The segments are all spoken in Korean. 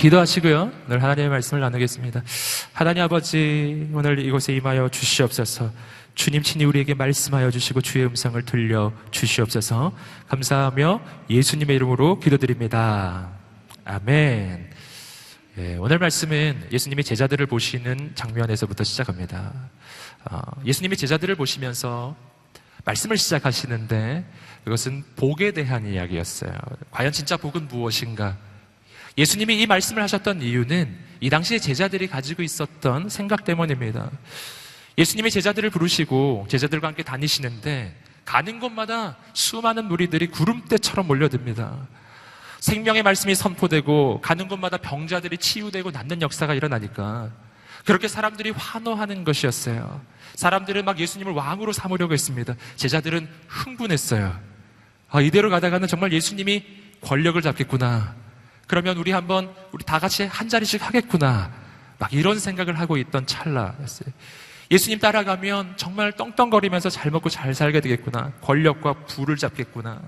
기도하시고요. 오늘 하나님의 말씀을 나누겠습니다. 하나님 아버지, 오늘 이곳에 임하여 주시옵소서. 주님 친히 우리에게 말씀하여 주시고 주의 음성을 들려 주시옵소서. 감사하며 예수님의 이름으로 기도드립니다. 아멘. 오늘 말씀은 예수님이 제자들을 보시는 장면에서부터 시작합니다. 예수님이 제자들을 보시면서 말씀을 시작하시는데 그것은 복에 대한 이야기였어요. 과연 진짜 복은 무엇인가? 예수님이 이 말씀을 하셨던 이유는 이 당시에 제자들이 가지고 있었던 생각 때문입니다. 예수님이 제자들을 부르시고 제자들과 함께 다니시는데 가는 곳마다 수많은 무리들이 구름대처럼 몰려듭니다. 생명의 말씀이 선포되고 가는 곳마다 병자들이 치유되고 낫는 역사가 일어나니까 그렇게 사람들이 환호하는 것이었어요. 사람들은 막 예수님을 왕으로 삼으려고 했습니다. 제자들은 흥분했어요. 이대로 가다가는 정말 예수님이 권력을 잡겠구나. 그러면 우리 다 같이 한 자리씩 하겠구나. 막 이런 생각을 하고 있던 찰나였어요. 예수님 따라가면 정말 떵떵거리면서 잘 먹고 잘 살게 되겠구나. 권력과 부를 잡겠구나.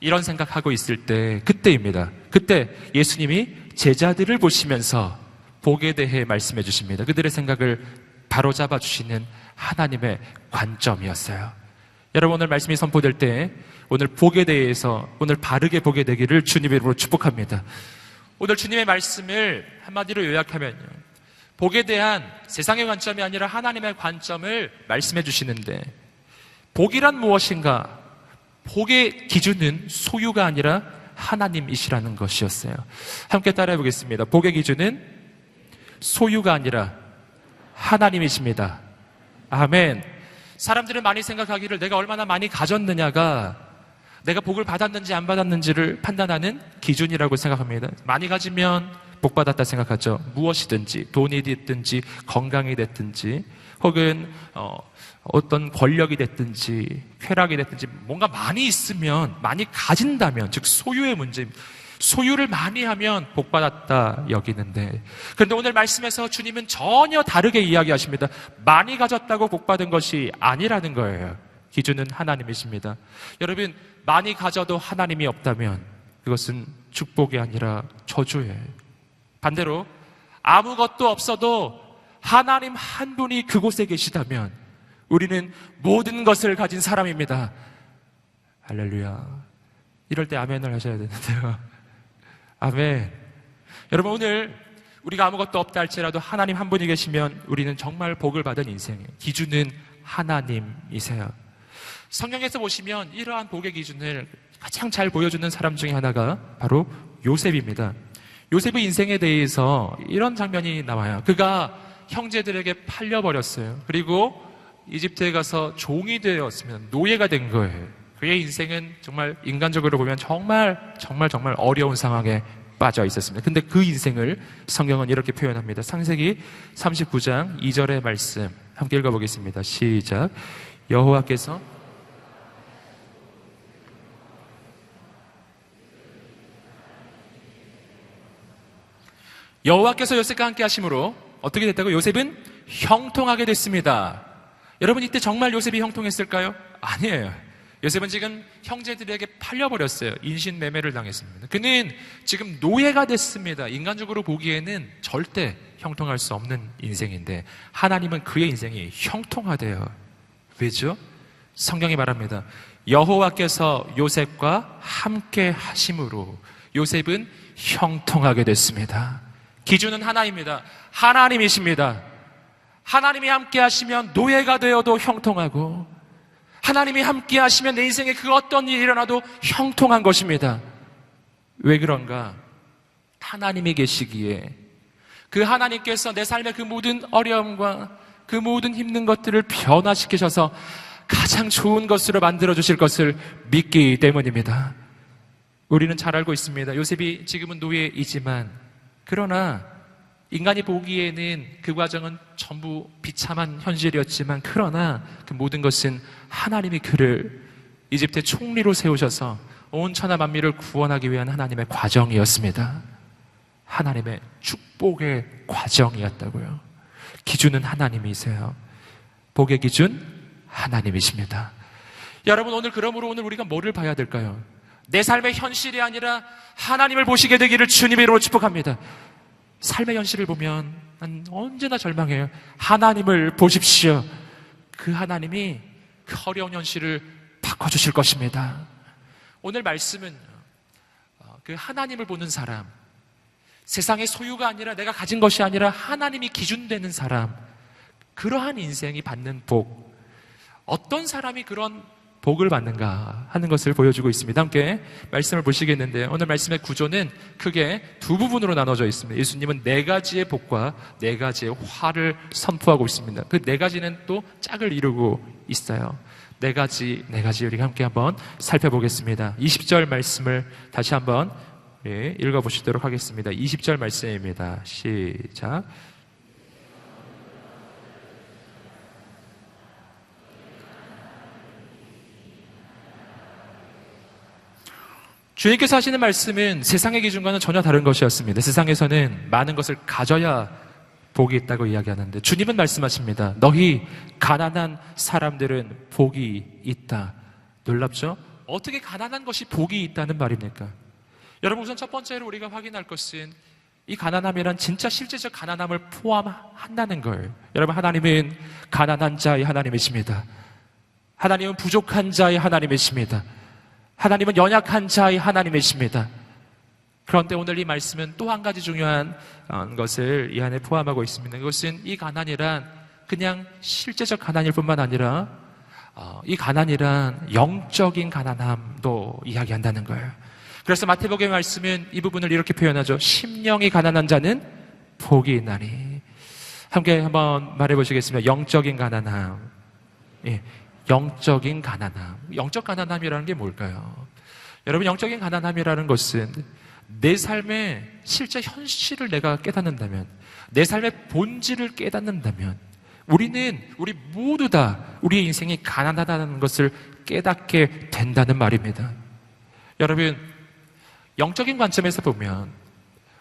이런 생각하고 있을 때, 그때입니다. 그때 예수님이 제자들을 보시면서 복에 대해 말씀해 주십니다. 그들의 생각을 바로잡아 주시는 하나님의 관점이었어요. 여러분, 오늘 말씀이 선포될 때 오늘 복에 대해서 오늘 바르게 보게 되기를 주님의 이름으로 축복합니다. 오늘 주님의 말씀을 한마디로 요약하면요, 복에 대한 세상의 관점이 아니라 하나님의 관점을 말씀해 주시는데, 복이란 무엇인가? 복의 기준은 소유가 아니라 하나님이시라는 것이었어요. 함께 따라해 보겠습니다. 복의 기준은 소유가 아니라 하나님이십니다. 아멘. 사람들은 많이 생각하기를 내가 얼마나 많이 가졌느냐가 내가 복을 받았는지 안 받았는지를 판단하는 기준이라고 생각합니다. 많이 가지면 복 받았다 생각하죠. 무엇이든지, 돈이 됐든지 건강이 됐든지 혹은 어떤 권력이 됐든지 쾌락이 됐든지 뭔가 많이 있으면, 많이 가진다면, 즉 소유의 문제입니다. 소유를 많이 하면 복 받았다 여기는데, 그런데 오늘 말씀에서 주님은 전혀 다르게 이야기하십니다. 많이 가졌다고 복 받은 것이 아니라는 거예요. 기준은 하나님이십니다. 여러분, 많이 가져도 하나님이 없다면 그것은 축복이 아니라 저주예요. 반대로 아무것도 없어도 하나님 한 분이 그곳에 계시다면 우리는 모든 것을 가진 사람입니다. 할렐루야. 이럴 때 아멘을 하셔야 되는데요. 아멘. 여러분, 오늘 우리가 아무것도 없다 할지라도 하나님 한 분이 계시면 우리는 정말 복을 받은 인생이에요. 기준은 하나님이세요. 성경에서 보시면 이러한 복의 기준을 가장 잘 보여주는 사람 중에 하나가 바로 요셉입니다. 요셉의 인생에 대해서 이런 장면이 나와요. 그가 형제들에게 팔려버렸어요. 그리고 이집트에 가서 종이 되었습니다. 노예가 된 거예요. 그의 인생은 정말 인간적으로 보면 정말 어려운 상황에 빠져 있었습니다. 근데 그 인생을 성경은 이렇게 표현합니다. 창세기 39장 2절의 말씀 함께 읽어보겠습니다. 시작. 여호와께서 요셉과 함께 하심으로 어떻게 됐다고? 요셉은 형통하게 됐습니다. 여러분, 이때 정말 요셉이 형통했을까요? 아니에요. 요셉은 지금 형제들에게 팔려버렸어요. 인신매매를 당했습니다. 그는 지금 노예가 됐습니다. 인간적으로 보기에는 절대 형통할 수 없는 인생인데 하나님은 그의 인생이 형통하대요. 왜죠? 성경이 말합니다. 여호와께서 요셉과 함께 하심으로 요셉은 형통하게 됐습니다. 기준은 하나입니다. 하나님이십니다. 하나님이 함께 하시면 노예가 되어도 형통하고, 하나님이 함께 하시면 내 인생에 그 어떤 일이 일어나도 형통한 것입니다. 왜 그런가? 하나님이 계시기에 그 하나님께서 내 삶의 그 모든 어려움과 그 모든 힘든 것들을 변화시키셔서 가장 좋은 것으로 만들어주실 것을 믿기 때문입니다. 우리는 잘 알고 있습니다. 요셉이 지금은 노예이지만, 그러나 인간이 보기에는 그 과정은 전부 비참한 현실이었지만, 그러나 그 모든 것은 하나님이 그를 이집트의 총리로 세우셔서 온 천하 만민을 구원하기 위한 하나님의 과정이었습니다. 하나님의 축복의 과정이었다고요. 기준은 하나님이세요. 복의 기준 하나님이십니다. 여러분, 그러므로 오늘 우리가 뭐를 봐야 될까요? 내 삶의 현실이 아니라 하나님을 보시게 되기를 주님의 이름으로 축복합니다. 삶의 현실을 보면 난 언제나 절망해요. 하나님을 보십시오. 그 하나님이 그 어려운 현실을 바꿔주실 것입니다. 오늘 말씀은 그 하나님을 보는 사람, 세상의 소유가 아니라 내가 가진 것이 아니라 하나님이 기준되는 사람, 그러한 인생이 받는 복, 어떤 사람이 그런 복을 받는가 하는 것을 보여주고 있습니다. 함께 말씀을 보시겠는데, 오늘 말씀의 구조는 크게 두 부분으로 나눠져 있습니다. 예수님은 네 가지의 복과 네 가지의 화를 선포하고 있습니다. 그 네 가지는 또 짝을 이루고 있어요. 네 가지 우리가 함께 한번 살펴보겠습니다. 20절 말씀을 다시 한번 읽어보시도록 하겠습니다. 20절 말씀입니다. 시작. 주님께서 하시는 말씀은 세상의 기준과는 전혀 다른 것이었습니다. 세상에서는 많은 것을 가져야 복이 있다고 이야기하는데, 주님은 말씀하십니다. 너희 가난한 사람들은 복이 있다. 놀랍죠? 어떻게 가난한 것이 복이 있다는 말입니까? 여러분, 우선 첫 번째로 우리가 확인할 것은 이 가난함이란 진짜 실제적 가난함을 포함한다는 거예요. 여러분, 하나님은 가난한 자의 하나님이십니다. 하나님은 부족한 자의 하나님이십니다. 하나님은 연약한 자의 하나님이십니다. 그런데 오늘 이 말씀은 또 한 가지 중요한 것을 이 안에 포함하고 있습니다. 그것은 이 가난이란 그냥 실제적 가난일 뿐만 아니라 이 가난이란 영적인 가난함도 이야기한다는 거예요. 그래서 마태복음의 말씀은 이 부분을 이렇게 표현하죠. 심령이 가난한 자는 복이 있나니. 함께 한번 말해보시겠습니다. 영적인 가난함. 영적인 가난함. 영적 가난함이라는 게 뭘까요? 여러분, 영적인 가난함이라는 것은 내 삶의 실제 현실을 내가 깨닫는다면, 내 삶의 본질을 깨닫는다면, 우리 모두 다 우리의 인생이 가난하다는 것을 깨닫게 된다는 말입니다. 여러분, 영적인 관점에서 보면,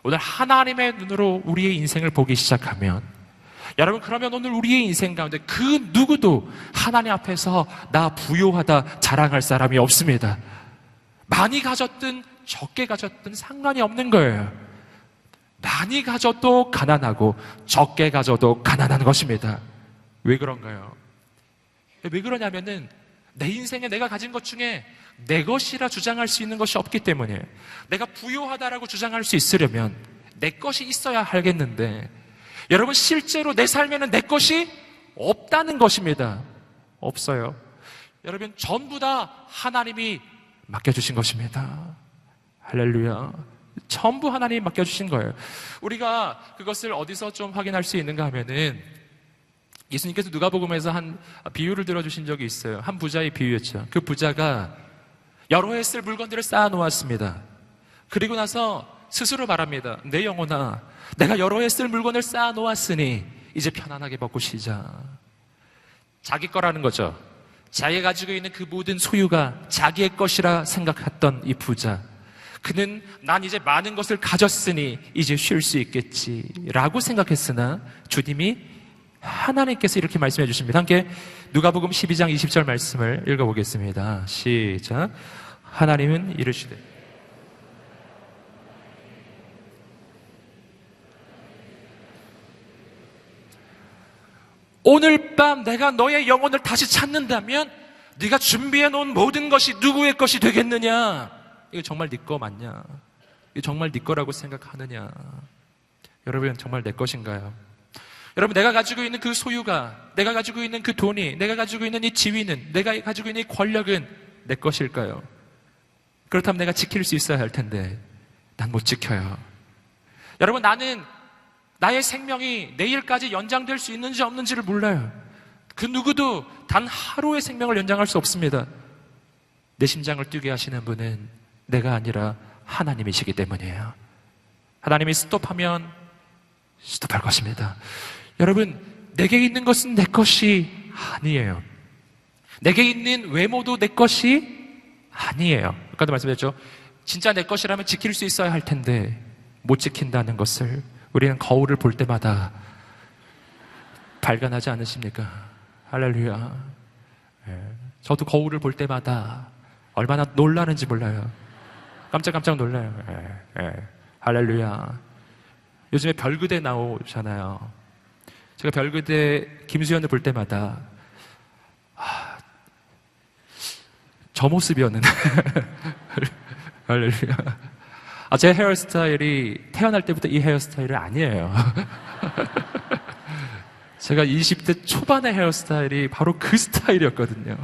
오늘 하나님의 눈으로 우리의 인생을 보기 시작하면, 여러분, 그러면 오늘 우리의 인생 가운데 그 누구도 하나님 앞에서 나 부요하다 자랑할 사람이 없습니다. 많이 가졌든 적게 가졌든 상관이 없는 거예요. 많이 가져도 가난하고 적게 가져도 가난한 것입니다. 왜 그런가요? 왜 그러냐면은 내 인생에 내가 가진 것 중에 내 것이라 주장할 수 있는 것이 없기 때문에. 내가 부요하다라고 주장할 수 있으려면 내 것이 있어야 하겠는데, 여러분, 실제로 내 삶에는 내 것이 없다는 것입니다. 없어요. 여러분, 전부 다 하나님이 맡겨주신 것입니다. 할렐루야. 전부 하나님이 맡겨주신 거예요. 우리가 그것을 어디서 좀 확인할 수 있는가 하면은, 예수님께서 누가복음에서 한 비유를 들어주신 적이 있어요. 한 부자의 비유였죠. 그 부자가 여러 해 쓸 물건들을 쌓아 놓았습니다. 그리고 나서 스스로 말합니다. 내 영혼아, 내가 여러 해 쓸 물건을 쌓아 놓았으니 이제 편안하게 먹고 쉬자. 자기 거라는 거죠. 자기가 가지고 있는 그 모든 소유가 자기의 것이라 생각했던 이 부자, 그는 난 이제 많은 것을 가졌으니 이제 쉴 수 있겠지 라고 생각했으나, 주님이 하나님께서 이렇게 말씀해 주십니다. 함께 누가복음 12장 20절 말씀을 읽어보겠습니다. 시작. 하나님은 이르시되 오늘 밤 내가 너의 영혼을 다시 찾는다면 네가 준비해 놓은 모든 것이 누구의 것이 되겠느냐? 이거 정말 네 거 맞냐? 이거 정말 네 거라고 생각하느냐? 여러분, 정말 내 것인가요? 여러분, 내가 가지고 있는 그 소유가, 내가 가지고 있는 그 돈이, 내가 가지고 있는 이 지위는, 내가 가지고 있는 이 권력은 내 것일까요? 그렇다면 내가 지킬 수 있어야 할 텐데 난 못 지켜요. 여러분, 나는 나의 생명이 내일까지 연장될 수 있는지 없는지를 몰라요. 그 누구도 단 하루의 생명을 연장할 수 없습니다. 내 심장을 뛰게 하시는 분은 내가 아니라 하나님이시기 때문이에요. 하나님이 스톱하면 스톱할 것입니다. 여러분, 내게 있는 것은 내 것이 아니에요. 내게 있는 외모도 내 것이 아니에요. 아까도 말씀드렸죠. 진짜 내 것이라면 지킬 수 있어야 할 텐데 못 지킨다는 것을 우리는 거울을 볼 때마다 발견하지 않으십니까? 할렐루야. 예. 저도 거울을 볼 때마다 얼마나 놀라는지 몰라요. 깜짝깜짝 놀라요. 예. 예. 할렐루야. 요즘에 별그대 나오잖아요. 제가 별그대 김수현을 볼 때마다 저 모습이었는데 할렐루야. 제 헤어스타일이 태어날 때부터 이 헤어스타일이 아니에요. 제가 20대 초반의 헤어스타일이 바로 그 스타일이었거든요.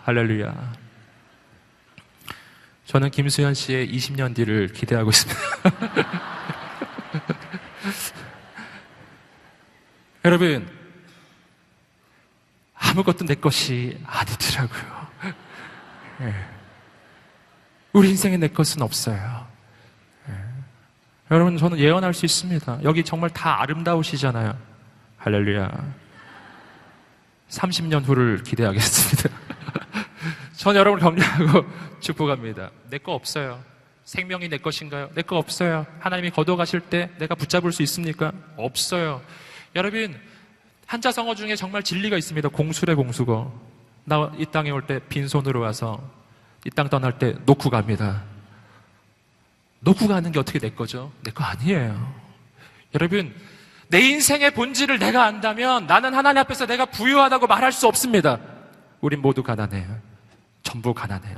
할렐루야. 저는 김수현 씨의 20년 뒤를 기대하고 있습니다. 여러분, 아무것도 내 것이 아니더라고요. 예. 우리 인생에 내 것은 없어요. 예. 여러분, 저는 예언할 수 있습니다. 여기 정말 다 아름다우시잖아요. 할렐루야. 30년 후를 기대하겠습니다. 전 여러분을 격려하고 축복합니다. 내 거 없어요. 생명이 내 것인가요? 내 거 없어요. 하나님이 거둬가실 때 내가 붙잡을 수 있습니까? 없어요. 여러분, 한자성어 중에 정말 진리가 있습니다. 공수래 공수거. 나 이 땅에 올 때 빈손으로 와서 이 땅 떠날 때 놓고 갑니다. 놓고 가는 게 어떻게 내 거죠? 내 거 아니에요. 여러분, 내 인생의 본질을 내가 안다면 나는 하나님 앞에서 내가 부유하다고 말할 수 없습니다. 우린 모두 가난해요. 전부 가난해요.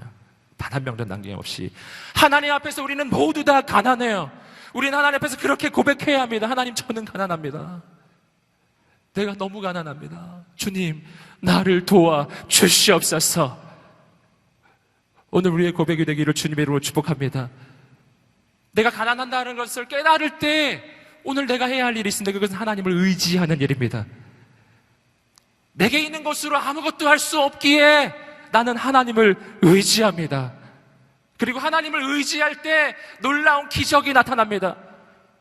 단 한 명도 남김없이. 하나님 앞에서 우리는 모두 다 가난해요. 우리는 하나님 앞에서 그렇게 고백해야 합니다. 하나님, 저는 가난합니다. 내가 너무 가난합니다. 주님, 나를 도와 주시옵소서. 오늘 우리의 고백이 되기를 주님의 이름으로 축복합니다. 내가 가난한다는 것을 깨달을 때 오늘 내가 해야 할 일이 있습니다. 그것은 하나님을 의지하는 일입니다. 내게 있는 것으로 아무것도 할 수 없기에 나는 하나님을 의지합니다. 그리고 하나님을 의지할 때 놀라운 기적이 나타납니다.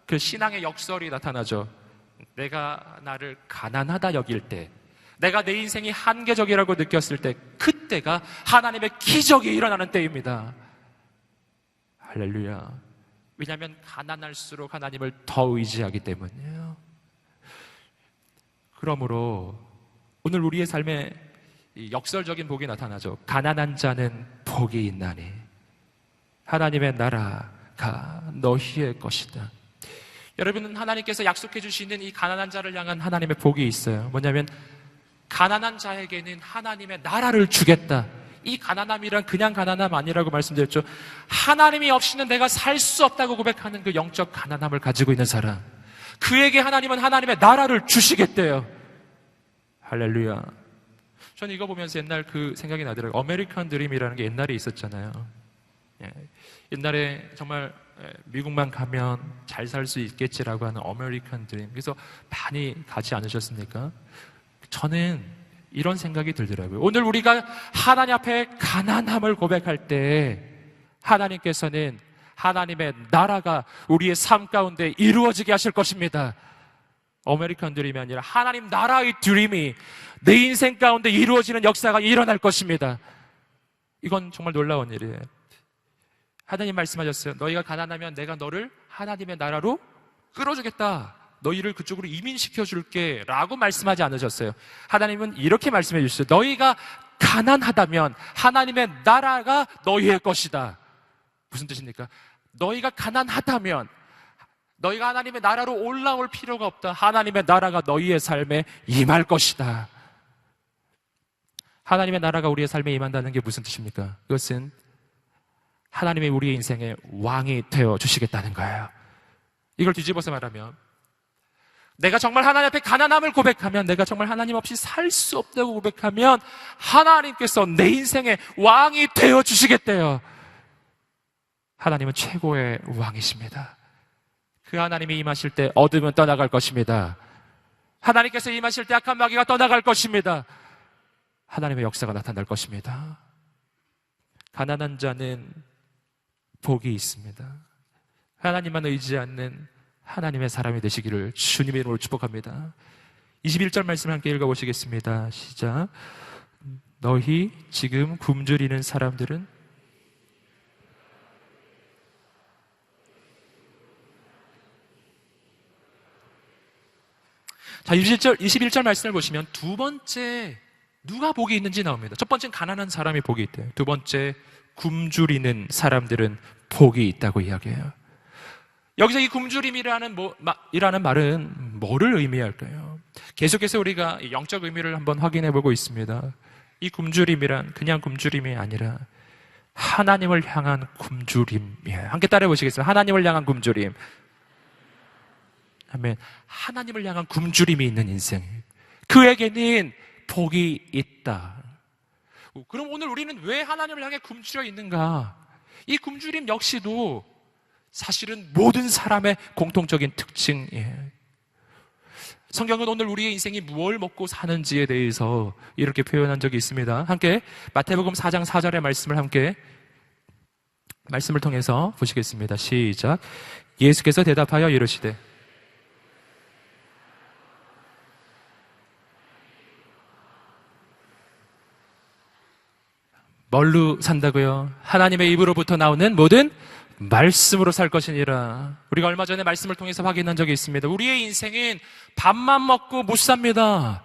그 신앙의 역설이 나타나죠. 내가 나를 가난하다 여길 때, 내가 내 인생이 한계적이라고 느꼈을 때, 그때가 하나님의 기적이 일어나는 때입니다. 할렐루야. 왜냐하면 가난할수록 하나님을 더 의지하기 때문이에요. 그러므로 오늘 우리의 삶에 역설적인 복이 나타나죠. 가난한 자는 복이 있나니 하나님의 나라가 너희의 것이다. 여러분은 하나님께서 약속해 주시는 이 가난한 자를 향한 하나님의 복이 있어요. 뭐냐면 가난한 자에게는 하나님의 나라를 주겠다. 이 가난함이란 그냥 가난함 아니라고 말씀드렸죠. 하나님이 없이는 내가 살 수 없다고 고백하는 그 영적 가난함을 가지고 있는 사람, 그에게 하나님은 하나님의 나라를 주시겠대요. 할렐루야. 저는 이거 보면서 옛날 그 생각이 나더라고요. 아메리칸 드림이라는 게 옛날에 있었잖아요. 옛날에 정말 미국만 가면 잘 살 수 있겠지라고 하는 아메리칸 드림. 그래서 많이 가지 않으셨습니까? 저는 이런 생각이 들더라고요. 오늘 우리가 하나님 앞에 가난함을 고백할 때 하나님께서는 하나님의 나라가 우리의 삶 가운데 이루어지게 하실 것입니다. 아메리칸 드림이 아니라 하나님 나라의 드림이 내 인생 가운데 이루어지는 역사가 일어날 것입니다. 이건 정말 놀라운 일이에요. 하나님 말씀하셨어요. 너희가 가난하면 내가 너를 하나님의 나라로 끌어주겠다. 너희를 그쪽으로 이민시켜 줄게 라고 말씀하지 않으셨어요. 하나님은 이렇게 말씀해 주셨어요. 너희가 가난하다면 하나님의 나라가 너희의 것이다. 무슨 뜻입니까? 너희가 가난하다면 너희가 하나님의 나라로 올라올 필요가 없다. 하나님의 나라가 너희의 삶에 임할 것이다. 하나님의 나라가 우리의 삶에 임한다는 게 무슨 뜻입니까? 그것은 하나님이 우리의 인생의 왕이 되어 주시겠다는 거예요. 이걸 뒤집어서 말하면 내가 정말 하나님 앞에 가난함을 고백하면, 내가 정말 하나님 없이 살 수 없다고 고백하면 하나님께서 내 인생의 왕이 되어 주시겠대요. 하나님은 최고의 왕이십니다. 그 하나님이 임하실 때 어둠은 떠나갈 것입니다. 하나님께서 임하실 때 악한 마귀가 떠나갈 것입니다. 하나님의 역사가 나타날 것입니다. 가난한 자는 복이 있습니다. 하나님만 의지 않는 하나님의 사람이 되시기를 주님의 이름으로 축복합니다. 21절 말씀 함께 읽어보시겠습니다. 시작. 너희 지금 굶주리는 사람들은 자, 21절 말씀을 보시면 두 번째 누가 복이 있는지 나옵니다. 첫 번째는 가난한 사람이 복이 있대요. 두 번째, 굶주리는 사람들은 복이 있다고 이야기해요. 여기서 이 굶주림이라는 말은 뭐를 의미할까요? 계속해서 우리가 영적 의미를 한번 확인해 보고 있습니다. 이 굶주림이란 그냥 굶주림이 아니라 하나님을 향한 굶주림이에요. 함께 따라해 보시겠습니다. 하나님을 향한 굶주림. 아멘. 하나님을 향한 굶주림이 있는 인생. 그에게는 복이 있다. 그럼 오늘 우리는 왜 하나님을 향해 굶주려 있는가? 이 굶주림 역시도 사실은 모든 사람의 공통적인 특징이에요. 성경은 오늘 우리의 인생이 무엇을 먹고 사는지에 대해서 이렇게 표현한 적이 있습니다. 함께 마태복음 4장 4절의 말씀을 함께 말씀을 통해서 보시겠습니다. 시작. 예수께서 대답하여 이르시되 뭘로 산다고요? 하나님의 입으로부터 나오는 모든 말씀으로 살 것이니라. 우리가 얼마 전에 말씀을 통해서 확인한 적이 있습니다. 우리의 인생은 밥만 먹고 못 삽니다.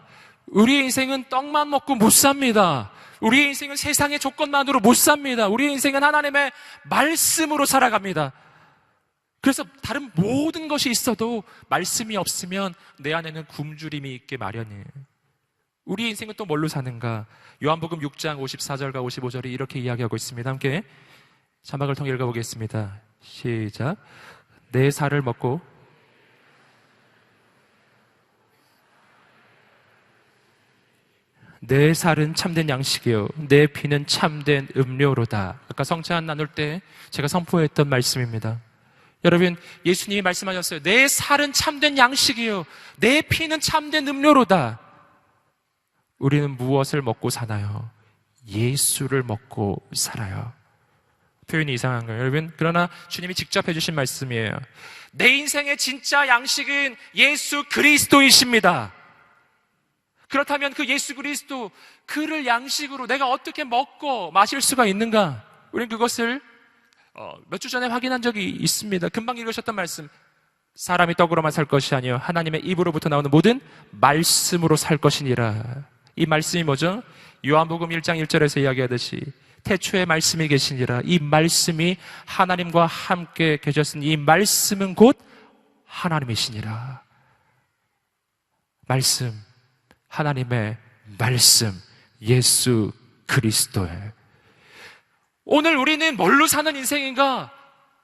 우리의 인생은 떡만 먹고 못 삽니다. 우리의 인생은 세상의 조건만으로 못 삽니다. 우리의 인생은 하나님의 말씀으로 살아갑니다. 그래서 다른 모든 것이 있어도 말씀이 없으면 내 안에는 굶주림이 있게 마련이에요. 우리의 인생은 또 뭘로 사는가? 요한복음 6장 54절과 55절이 이렇게 이야기하고 있습니다. 함께 자막을 통해 읽어보겠습니다. 시작. 내 살을 먹고 내 살은 참된 양식이요 내 피는 참된 음료로다. 아까 성찬 나눌 때 제가 선포했던 말씀입니다. 여러분, 예수님이 말씀하셨어요. 내 살은 참된 양식이요 내 피는 참된 음료로다. 우리는 무엇을 먹고 사나요? 예수를 먹고 살아요. 표현이 이상한 거예요, 여러분. 그러나 주님이 직접 해주신 말씀이에요. 내 인생의 진짜 양식은 예수 그리스도이십니다. 그렇다면 그 예수 그리스도, 그를 양식으로 내가 어떻게 먹고 마실 수가 있는가? 우리는 그것을 몇 주 전에 확인한 적이 있습니다. 금방 읽으셨던 말씀. 사람이 떡으로만 살 것이 아니요 하나님의 입으로부터 나오는 모든 말씀으로 살 것이니라. 이 말씀이 뭐죠? 요한복음 1장 1절에서 이야기하듯이 태초에 말씀이 계시니라. 이 말씀이 하나님과 함께 계셨으니 이 말씀은 곧 하나님이시니라. 말씀, 하나님의 말씀, 예수 그리스도에. 오늘 우리는 뭘로 사는 인생인가?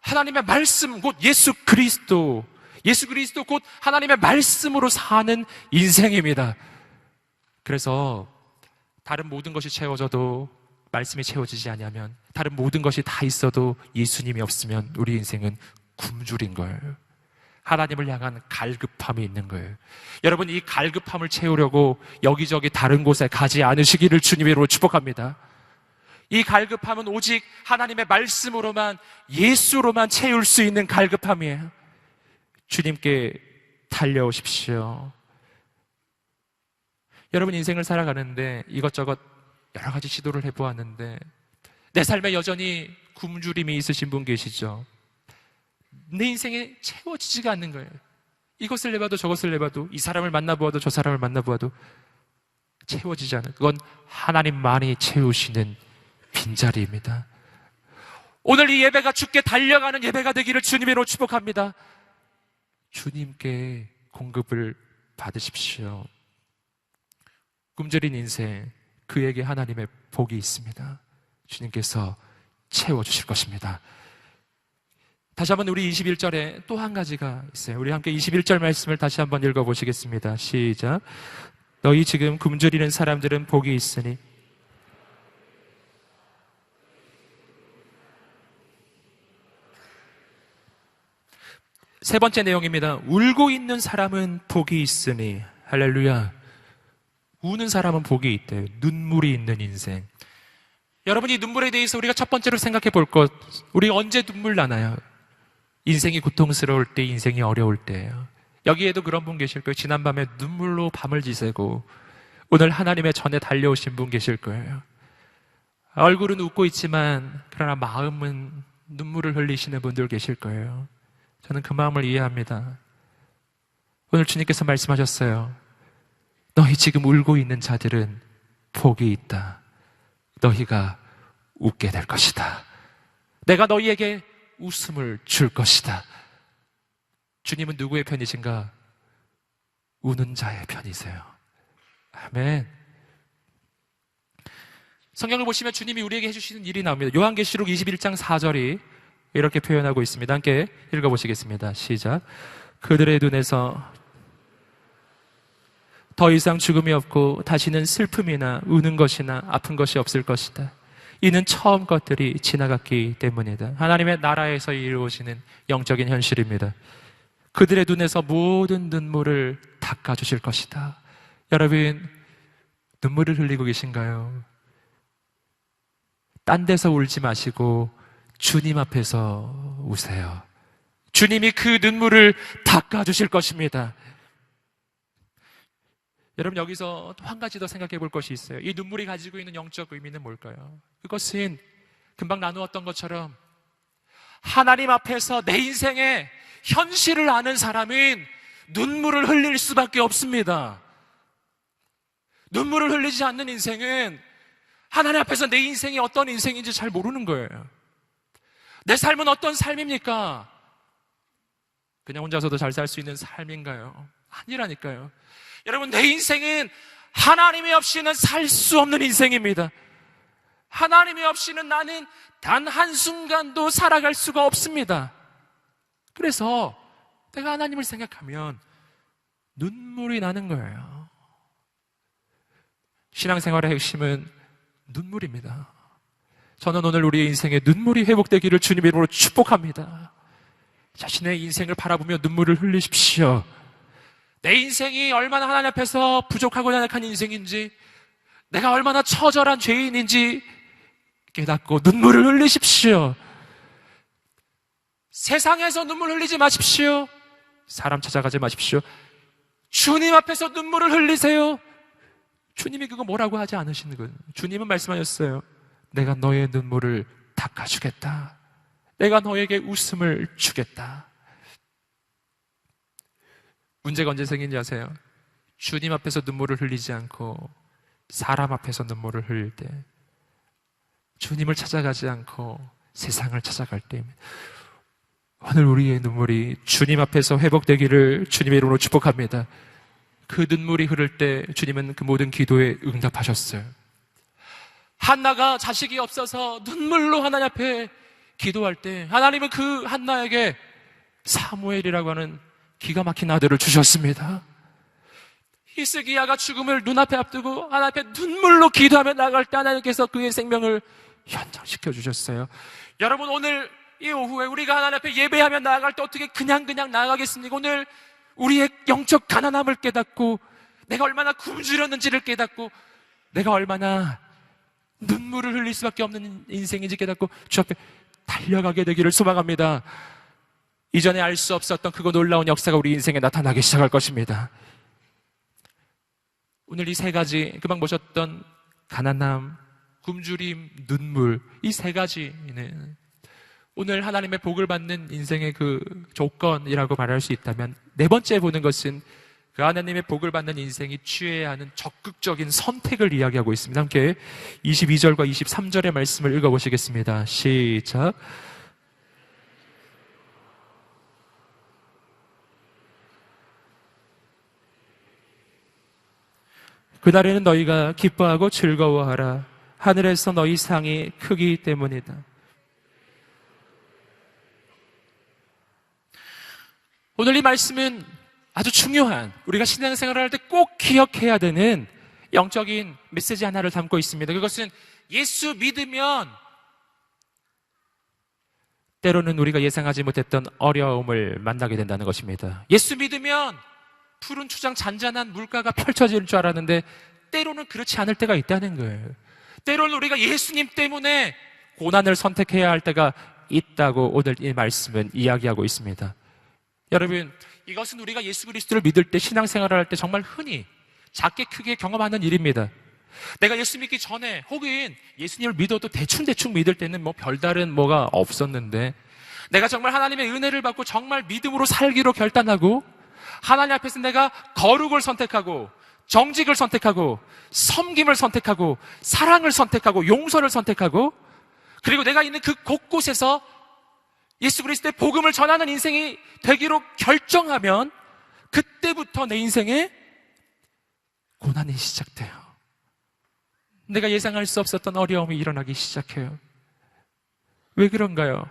하나님의 말씀, 곧 예수 그리스도, 예수 그리스도 곧 하나님의 말씀으로 사는 인생입니다. 그래서 다른 모든 것이 채워져도 말씀이 채워지지 않으면, 다른 모든 것이 다 있어도 예수님이 없으면 우리 인생은 굶주린 거예요. 하나님을 향한 갈급함이 있는 거예요. 여러분, 이 갈급함을 채우려고 여기저기 다른 곳에 가지 않으시기를 주님으로 축복합니다. 이 갈급함은 오직 하나님의 말씀으로만, 예수로만 채울 수 있는 갈급함이에요. 주님께 달려오십시오. 여러분, 인생을 살아가는데 이것저것 여러 가지 시도를 해보았는데 내 삶에 여전히 굶주림이 있으신 분 계시죠? 내 인생에 채워지지가 않는 거예요. 이것을 해봐도 저것을 해봐도, 이 사람을 만나보아도 저 사람을 만나보아도 채워지지 않아요. 그건 하나님만이 채우시는 빈자리입니다. 오늘 이 예배가 주께 달려가는 예배가 되기를 주님으로 축복합니다. 주님께 공급을 받으십시오. 굶주린 인생, 그에게 하나님의 복이 있습니다. 주님께서 채워주실 것입니다. 다시 한번 우리 21절에 또 한 가지가 있어요. 우리 함께 21절 말씀을 다시 한번 읽어보시겠습니다. 시작. 너희 지금 굶주리는 사람들은 복이 있으니 세 번째 내용입니다. 울고 있는 사람은 복이 있으니. 할렐루야. 우는 사람은 복이 있대요. 눈물이 있는 인생. 여러분이 눈물에 대해서 우리가 첫 번째로 생각해 볼 것, 우리 언제 눈물 나나요? 인생이 고통스러울 때, 인생이 어려울 때예요. 여기에도 그런 분 계실 거예요. 지난밤에 눈물로 밤을 지새고 오늘 하나님의 전에 달려오신 분 계실 거예요. 얼굴은 웃고 있지만 그러나 마음은 눈물을 흘리시는 분들 계실 거예요. 저는 그 마음을 이해합니다. 오늘 주님께서 말씀하셨어요. 너희 지금 울고 있는 자들은 복이 있다. 너희가 웃게 될 것이다. 내가 너희에게 웃음을 줄 것이다. 주님은 누구의 편이신가? 우는 자의 편이세요. 아멘. 성경을 보시면 주님이 우리에게 해주시는 일이 나옵니다. 요한계시록 21장 4절이 이렇게 표현하고 있습니다. 함께 읽어보시겠습니다. 시작. 그들의 눈에서 더 이상 죽음이 없고 다시는 슬픔이나 우는 것이나 아픈 것이 없을 것이다. 이는 처음 것들이 지나갔기 때문이다. 하나님의 나라에서 이루어지는 영적인 현실입니다. 그들의 눈에서 모든 눈물을 닦아주실 것이다. 여러분, 눈물을 흘리고 계신가요? 딴 데서 울지 마시고 주님 앞에서 우세요. 주님이 그 눈물을 닦아주실 것입니다. 여러분, 여기서 한 가지 더 생각해 볼 것이 있어요. 이 눈물이 가지고 있는 영적 의미는 뭘까요? 그것은 금방 나누었던 것처럼 하나님 앞에서 내 인생의 현실을 아는 사람은 눈물을 흘릴 수밖에 없습니다. 눈물을 흘리지 않는 인생은 하나님 앞에서 내 인생이 어떤 인생인지 잘 모르는 거예요. 내 삶은 어떤 삶입니까? 그냥 혼자서도 잘 살 수 있는 삶인가요? 아니라니까요. 여러분, 내 인생은 하나님이 없이는 살 수 없는 인생입니다. 하나님이 없이는 나는 단 한순간도 살아갈 수가 없습니다. 그래서 내가 하나님을 생각하면 눈물이 나는 거예요. 신앙생활의 핵심은 눈물입니다. 저는 오늘 우리의 인생에 눈물이 회복되기를 주님의 이름으로 축복합니다. 자신의 인생을 바라보며 눈물을 흘리십시오. 내 인생이 얼마나 하나님 앞에서 부족하고 연약한 인생인지, 내가 얼마나 처절한 죄인인지 깨닫고 눈물을 흘리십시오. 세상에서 눈물 흘리지 마십시오. 사람 찾아가지 마십시오. 주님 앞에서 눈물을 흘리세요. 주님이 그거 뭐라고 하지 않으시는 거예요. 주님은 말씀하셨어요. 내가 너의 눈물을 닦아주겠다. 내가 너에게 웃음을 주겠다. 문제가 언제 생긴지 아세요? 주님 앞에서 눈물을 흘리지 않고 사람 앞에서 눈물을 흘릴 때, 주님을 찾아가지 않고 세상을 찾아갈 때입니다. 오늘 우리의 눈물이 주님 앞에서 회복되기를 주님의 이름으로 축복합니다. 그 눈물이 흐를 때 주님은 그 모든 기도에 응답하셨어요. 한나가 자식이 없어서 눈물로 하나님 앞에 기도할 때 하나님은 그 한나에게 사무엘이라고 하는 기가 막힌 아들을 주셨습니다. 히스기야가 죽음을 눈앞에 앞두고 하나님 앞에 눈물로 기도하며 나갈 때 하나님께서 그의 생명을 연장시켜 주셨어요. 여러분, 오늘 이 오후에 우리가 하나님 앞에 예배하며 나아갈 때 어떻게 그냥 나아가겠습니까? 오늘 우리의 영적 가난함을 깨닫고 내가 얼마나 굶주렸는지를 깨닫고 내가 얼마나 눈물을 흘릴 수밖에 없는 인생인지 깨닫고 주 앞에 달려가게 되기를 소망합니다. 이전에 알 수 없었던 그거 놀라운 역사가 우리 인생에 나타나기 시작할 것입니다. 오늘 이 세 가지, 금방 보셨던 가난함, 굶주림, 눈물, 이 세 가지는 오늘 하나님의 복을 받는 인생의 그 조건이라고 말할 수 있다면, 네 번째 보는 것은 그 하나님의 복을 받는 인생이 취해야 하는 적극적인 선택을 이야기하고 있습니다. 함께 22절과 23절의 말씀을 읽어보시겠습니다. 시작. 그날에는 너희가 기뻐하고 즐거워하라. 하늘에서 너희 상이 크기 때문이다. 오늘 이 말씀은 아주 중요한, 우리가 신앙생활을 할 때 꼭 기억해야 되는 영적인 메시지 하나를 담고 있습니다. 그것은 예수 믿으면 때로는 우리가 예상하지 못했던 어려움을 만나게 된다는 것입니다. 예수 믿으면 푸른 추장 잔잔한 물가가 펼쳐질 줄 알았는데 때로는 그렇지 않을 때가 있다는 거예요. 때로는 우리가 예수님 때문에 고난을 선택해야 할 때가 있다고 오늘 이 말씀은 이야기하고 있습니다. 여러분, 이것은 우리가 예수 그리스도를 믿을 때, 신앙생활을 할 때 정말 흔히 작게 크게 경험하는 일입니다. 내가 예수 믿기 전에 혹은 예수님을 믿어도 대충 믿을 때는 뭐 별다른 뭐가 없었는데, 내가 정말 하나님의 은혜를 받고 정말 믿음으로 살기로 결단하고 하나님 앞에서 내가 거룩을 선택하고 정직을 선택하고 섬김을 선택하고 사랑을 선택하고 용서를 선택하고 그리고 내가 있는 그 곳곳에서 예수 그리스도의 복음을 전하는 인생이 되기로 결정하면 그때부터 내 인생에 고난이 시작돼요. 내가 예상할 수 없었던 어려움이 일어나기 시작해요. 왜 그런가요?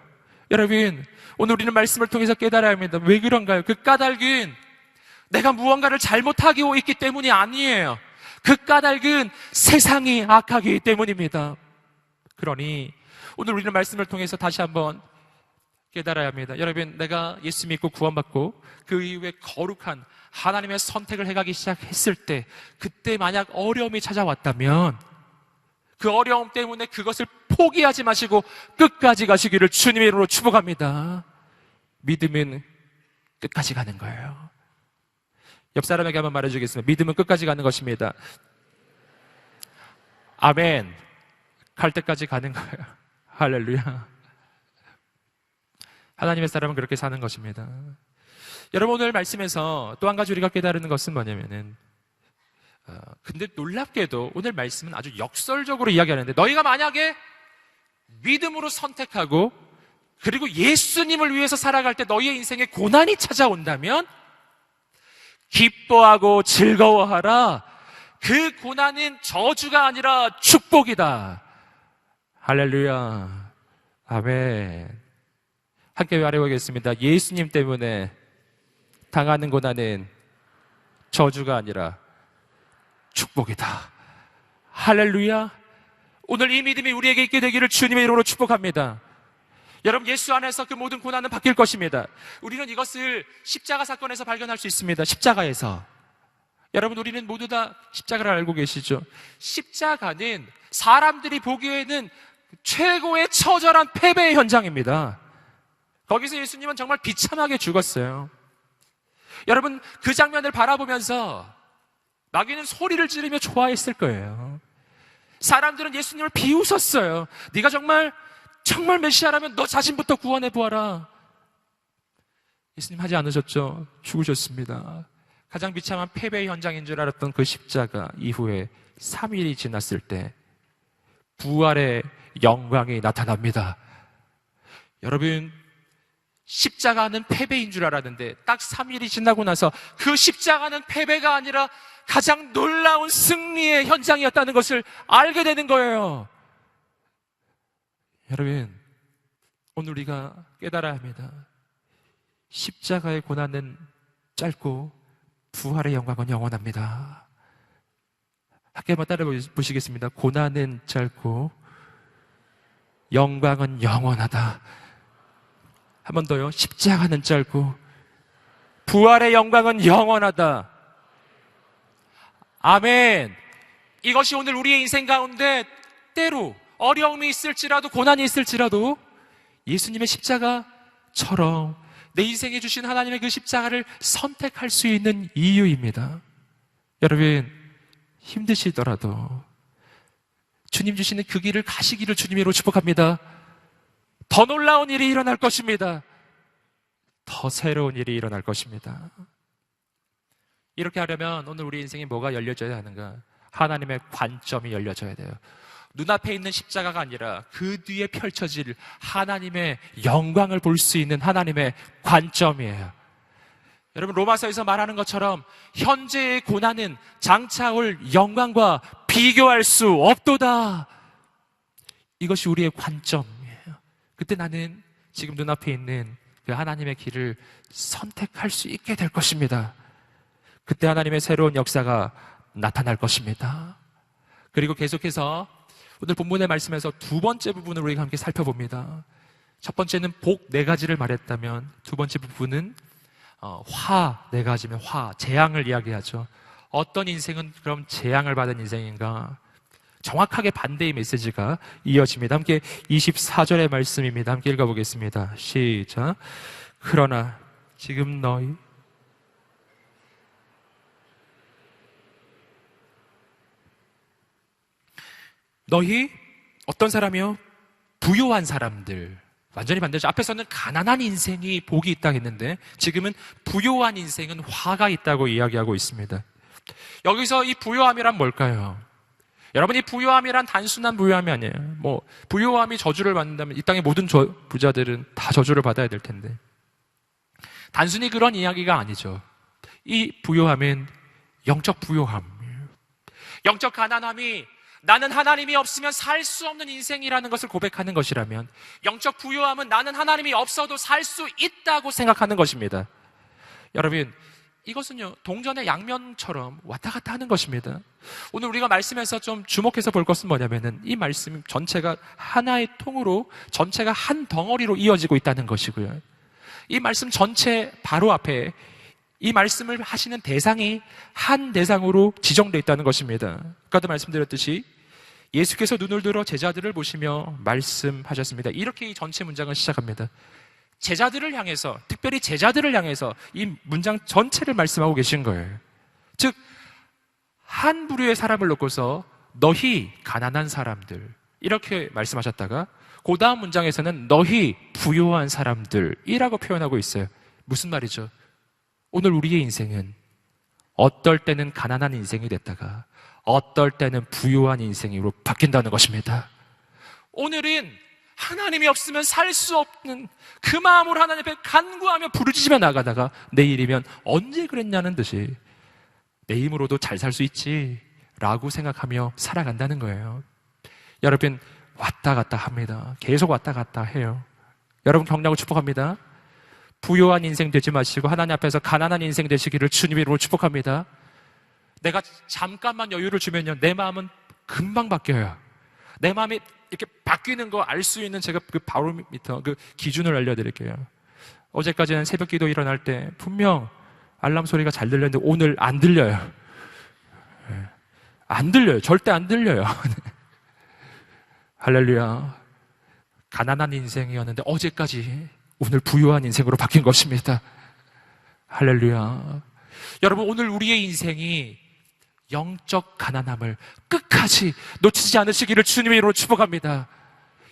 여러분, 오늘 우리는 말씀을 통해서 깨달아야 합니다. 왜 그런가요? 그 까닭은 내가 무언가를 잘못하고 있기 때문이 아니에요. 그 까닭은 세상이 악하기 때문입니다. 그러니 오늘 우리는 말씀을 통해서 다시 한번 깨달아야 합니다. 여러분, 내가 예수 믿고 구원받고 그 이후에 거룩한 하나님의 선택을 해가기 시작했을 때, 그때 만약 어려움이 찾아왔다면 그 어려움 때문에 그것을 포기하지 마시고 끝까지 가시기를 주님의 이름으로 축복합니다. 믿음은 끝까지 가는 거예요. 옆 사람에게 한번 말해주겠습니다. 믿음은 끝까지 가는 것입니다. 아멘. 갈 때까지 가는 거예요. 할렐루야. 하나님의 사람은 그렇게 사는 것입니다. 여러분, 오늘 말씀에서 또 한 가지 우리가 깨달은 것은 뭐냐면은 근데 놀랍게도 오늘 말씀은 아주 역설적으로 이야기하는데, 너희가 만약에 믿음으로 선택하고 그리고 예수님을 위해서 살아갈 때 너희의 인생에 고난이 찾아온다면 기뻐하고 즐거워하라. 그 고난은 저주가 아니라 축복이다. 할렐루야. 아멘. 함께 말해보겠습니다. 예수님 때문에 당하는 고난은 저주가 아니라 축복이다. 할렐루야. 오늘 이 믿음이 우리에게 있게 되기를 주님의 이름으로 축복합니다. 여러분, 예수 안에서 그 모든 고난은 바뀔 것입니다. 우리는 이것을 십자가 사건에서 발견할 수 있습니다. 십자가에서. 여러분, 우리는 모두 다 십자가를 알고 계시죠? 십자가는 사람들이 보기에는 최고의 처절한 패배의 현장입니다. 거기서 예수님은 정말 비참하게 죽었어요. 여러분, 그 장면을 바라보면서 마귀는 소리를 지르며 좋아했을 거예요. 사람들은 예수님을 비웃었어요. 네가 정말 메시아라면 너 자신부터 구원해 보아라. 예수님 하지 않으셨죠? 죽으셨습니다. 가장 비참한 패배의 현장인 줄 알았던 그 십자가 이후에 3일이 지났을 때 부활의 영광이 나타납니다. 여러분, 십자가는 패배인 줄 알았는데 딱 3일이 지나고 나서 그 십자가는 패배가 아니라 가장 놀라운 승리의 현장이었다는 것을 알게 되는 거예요. 여러분, 오늘 우리가 깨달아야 합니다. 십자가의 고난은 짧고 부활의 영광은 영원합니다. 함께 한번 따라 보시겠습니다. 고난은 짧고 영광은 영원하다. 한 번 더요. 십자가는 짧고 부활의 영광은 영원하다. 아멘. 이것이 오늘 우리의 인생 가운데 때로 어려움이 있을지라도 고난이 있을지라도 예수님의 십자가처럼 내 인생에 주신 하나님의 그 십자가를 선택할 수 있는 이유입니다. 여러분, 힘드시더라도 주님 주시는 그 길을 가시기를 주님으로 축복합니다. 더 놀라운 일이 일어날 것입니다. 더 새로운 일이 일어날 것입니다. 이렇게 하려면 오늘 우리 인생에 뭐가 열려져야 하는가? 하나님의 관점이 열려져야 돼요. 눈앞에 있는 십자가가 아니라 그 뒤에 펼쳐질 하나님의 영광을 볼 수 있는 하나님의 관점이에요. 여러분, 로마서에서 말하는 것처럼 현재의 고난은 장차 올 영광과 비교할 수 없도다. 이것이 우리의 관점이에요. 그때 나는 지금 눈앞에 있는 그 하나님의 길을 선택할 수 있게 될 것입니다. 그때 하나님의 새로운 역사가 나타날 것입니다. 그리고 계속해서 오늘 본문의 말씀에서 두 번째 부분을 우리가 함께 살펴봅니다. 첫 번째는 복 네 가지를 말했다면 두 번째 부분은 화 네 가지면 재앙을 이야기하죠. 어떤 인생은 그럼 재앙을 받은 인생인가? 정확하게 반대의 메시지가 이어집니다. 함께 24절의 말씀입니다. 함께 읽어보겠습니다. 시작. 그러나 지금 너희 어떤 사람이요? 부요한 사람들. 완전히 반대죠. 앞에서는 가난한 인생이 복이 있다 했는데 지금은 부요한 인생은 화가 있다고 이야기하고 있습니다. 여기서 이 부요함이란 뭘까요? 여러분, 이 부요함이란 단순한 부요함이 아니에요. 부요함이 저주를 받는다면 이 땅의 모든 부자들은 다 저주를 받아야 될 텐데. 단순히 그런 이야기가 아니죠. 이 부요함은 영적 부요함이에요. 영적 가난함이 나는 하나님이 없으면 살 수 없는 인생이라는 것을 고백하는 것이라면, 영적 부요함은 나는 하나님이 없어도 살 수 있다고 생각하는 것입니다. 여러분, 이것은요, 동전의 양면처럼 왔다 갔다 하는 것입니다. 오늘 우리가 말씀에서 좀 주목해서 볼 것은 뭐냐면은 이 말씀 전체가 하나의 통으로, 전체가 한 덩어리로 이어지고 있다는 것이고요. 이 말씀 전체 바로 앞에 이 말씀을 하시는 대상이 한 대상으로 지정되어 있다는 것입니다. 아까도 말씀드렸듯이 예수께서 눈을 들어 제자들을 보시며 말씀하셨습니다. 이렇게 이 전체 문장을 시작합니다. 제자들을 향해서, 특별히 제자들을 향해서 이 문장 전체를 말씀하고 계신 거예요. 즉, 한 부류의 사람을 놓고서 너희 가난한 사람들, 이렇게 말씀하셨다가 그 다음 문장에서는 너희 부요한 사람들이라고 표현하고 있어요. 무슨 말이죠? 오늘 우리의 인생은 어떨 때는 가난한 인생이 됐다가 어떨 때는 부요한 인생으로 바뀐다는 것입니다. 오늘은 하나님이 없으면 살 수 없는 그 마음으로 하나님 앞에 간구하며 부르짖으며 나가다가 내일이면 언제 그랬냐는 듯이 내 힘으로도 잘 살 수 있지 라고 생각하며 살아간다는 거예요. 여러분, 왔다 갔다 합니다. 계속 왔다 갔다 해요. 여러분, 격려하고 축복합니다. 부요한 인생 되지 마시고 하나님 앞에서 가난한 인생 되시기를 주님의 이름으로 축복합니다. 내가 잠깐만 여유를 주면요, 내 마음은 금방 바뀌어요. 내 마음이 이렇게 바뀌는 거 알 수 있는 제가 그 바로미터, 그 기준을 알려드릴게요. 어제까지는 새벽 기도 일어날 때 분명 알람 소리가 잘 들렸는데 오늘 안 들려요. 안 들려요. 절대 안 들려요. 할렐루야. 가난한 인생이었는데 어제까지 오늘 부유한 인생으로 바뀐 것입니다. 할렐루야. 여러분, 오늘 우리의 인생이 영적 가난함을 끝까지 놓치지 않으시기를 주님의 이름으로 축복합니다.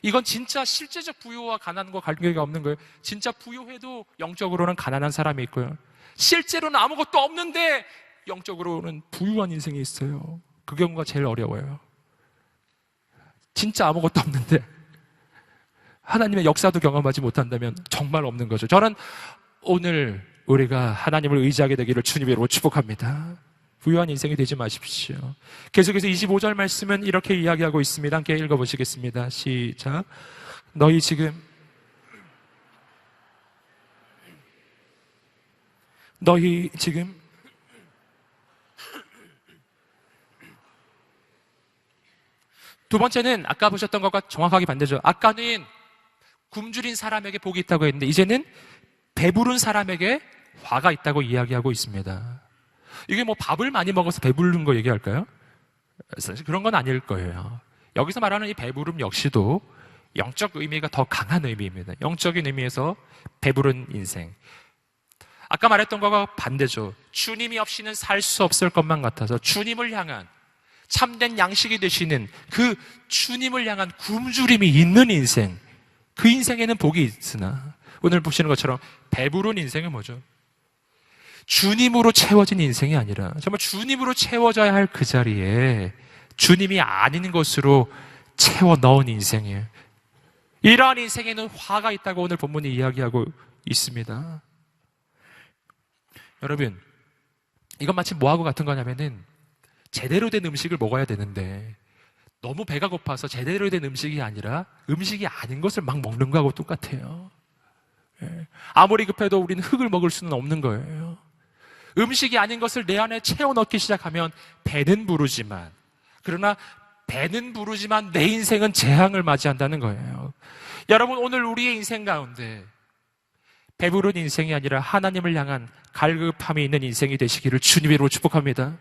이건 진짜 실제적 부유와 가난과 관계가 없는 거예요. 진짜 부유해도 영적으로는 가난한 사람이 있고요, 실제로는 아무것도 없는데 영적으로는 부유한 인생이 있어요. 그 경우가 제일 어려워요. 진짜 아무것도 없는데 하나님의 역사도 경험하지 못한다면 정말 없는 거죠. 저는 오늘 우리가 하나님을 의지하게 되기를 주님의 이름으로 축복합니다. 부유한 인생이 되지 마십시오. 계속해서 25절 말씀은 이렇게 이야기하고 있습니다. 함께 읽어보시겠습니다. 시작. 너희 지금 두 번째는 아까 보셨던 것과 정확하게 반대죠. 아까는 굶주린 사람에게 복이 있다고 했는데 이제는 배부른 사람에게 화가 있다고 이야기하고 있습니다. 이게 밥을 많이 먹어서 배부른 거 얘기할까요? 사실 그런 건 아닐 거예요. 여기서 말하는 이 배부름 역시도 영적 의미가 더 강한 의미입니다. 영적인 의미에서 배부른 인생. 아까 말했던 것과 반대죠. 주님이 없이는 살 수 없을 것만 같아서 주님을 향한 참된 양식이 되시는 그 주님을 향한 굶주림이 있는 인생, 그 인생에는 복이 있으나 오늘 보시는 것처럼 배부른 인생은 뭐죠? 주님으로 채워진 인생이 아니라 정말 주님으로 채워져야 할 그 자리에 주님이 아닌 것으로 채워 넣은 인생이에요. 이러한 인생에는 화가 있다고 오늘 본문이 이야기하고 있습니다. 여러분, 이건 마치 뭐하고 같은 거냐면은 제대로 된 음식을 먹어야 되는데 너무 배가 고파서 제대로 된 음식이 아니라 음식이 아닌 것을 막 먹는 거하고 똑같아요. 아무리 급해도 우리는 흙을 먹을 수는 없는 거예요. 음식이 아닌 것을 내 안에 채워 넣기 시작하면 배는 부르지만, 그러나 배는 부르지만 내 인생은 재앙을 맞이한다는 거예요. 여러분, 오늘 우리의 인생 가운데 배부른 인생이 아니라 하나님을 향한 갈급함이 있는 인생이 되시기를 주님의 이름으로 축복합니다.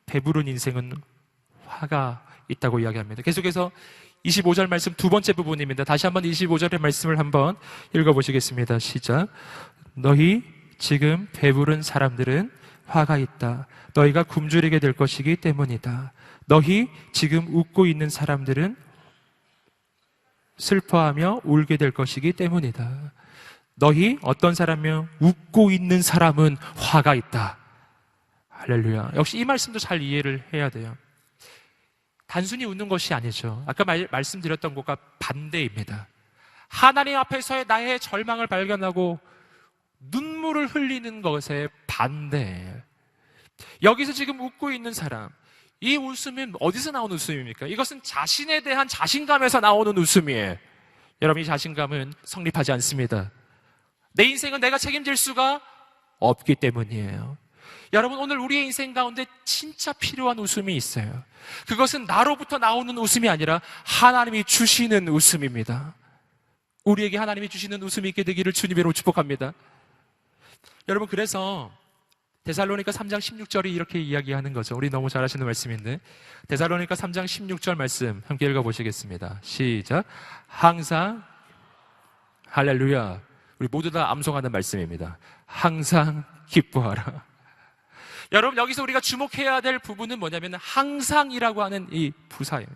배부른 인생은 화가 있다고 이야기합니다. 계속해서 25절 말씀 두 번째 부분입니다. 다시 한번 25절의 말씀을 한번 읽어보시겠습니다. 시작. 너희 지금 배부른 사람들은 화가 있다. 너희가 굶주리게 될 것이기 때문이다. 너희 지금 웃고 있는 사람들은 슬퍼하며 울게 될 것이기 때문이다. 너희 어떤 사람이며 웃고 있는 사람은 화가 있다. 할렐루야. 역시 이 말씀도 잘 이해를 해야 돼요. 단순히 웃는 것이 아니죠. 아까 말씀드렸던 것과 반대입니다. 하나님 앞에서의 나의 절망을 발견하고 눈물을 흘리는 것에 반대예요. 여기서 지금 웃고 있는 사람, 이 웃음은 어디서 나온 웃음입니까? 이것은 자신에 대한 자신감에서 나오는 웃음이에요. 여러분, 이 자신감은 성립하지 않습니다. 내 인생은 내가 책임질 수가 없기 때문이에요. 여러분, 오늘 우리의 인생 가운데 진짜 필요한 웃음이 있어요. 그것은 나로부터 나오는 웃음이 아니라 하나님이 주시는 웃음입니다. 우리에게 하나님이 주시는 웃음이 있게 되기를 주님으로 축복합니다. 여러분, 그래서 데살로니가 3장 16절이 이렇게 이야기하는 거죠. 우리 너무 잘 아시는 말씀인데, 데살로니가 3장 16절 말씀 함께 읽어보시겠습니다. 시작. 항상, 할렐루야. 우리 모두 다 암송하는 말씀입니다. 항상 기뻐하라. 여러분, 여기서 우리가 주목해야 될 부분은 뭐냐면 항상이라고 하는 이 부사예요.